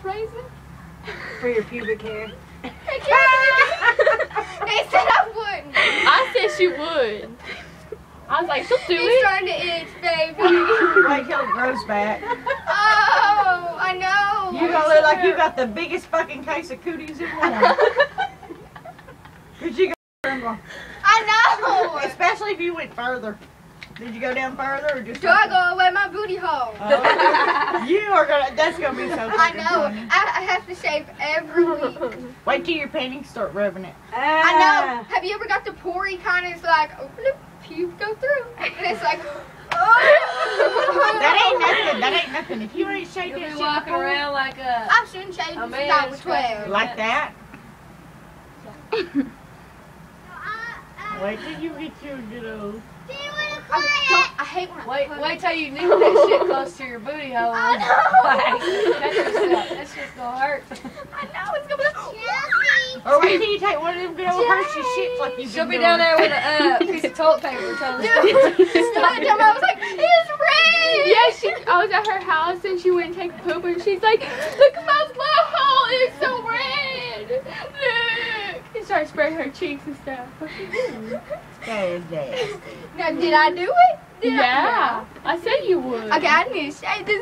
raisin? For your pubic hair. They said I wouldn't. I said she would. I was like, she'll do He's it. trying to itch, baby. Wait till it grows back. Oh, I know. You gonna look like you got the biggest fucking case of cooties in one. Cause you got tremble. I know. Especially if you went further. Did you go down further or just? Do I go away my booty hole? Oh, you are gonna. That's gonna be so. I freaking know. funny. I have to shave every week. Wait till your panties start rubbing it. I know. Have you ever got the pory kind of? It's like open up, pubes go through, and it's like. That ain't nothing. That ain't nothing. If you ain't shaved You'll that be shit walking before, around like a... I shouldn't shave A since man I was scratching 12. like that. Wait till you get your good old. I hate when I Wait till you nick that shit close to your booty hole. I know. That's just gonna hurt. I know it's gonna be. Or wait till you take one of them good old Hershey shits like you've She'll been be doing. down there with a piece of toilet paper telling us. Dude, I was like, it's red. Yeah, I was at her house and she went and take a poop and she's like, look at my butthole, it's so red. Look. And started spraying her cheeks and stuff. That is that. Now, did I do it? Yeah, I said you would. Okay, I need to shave this.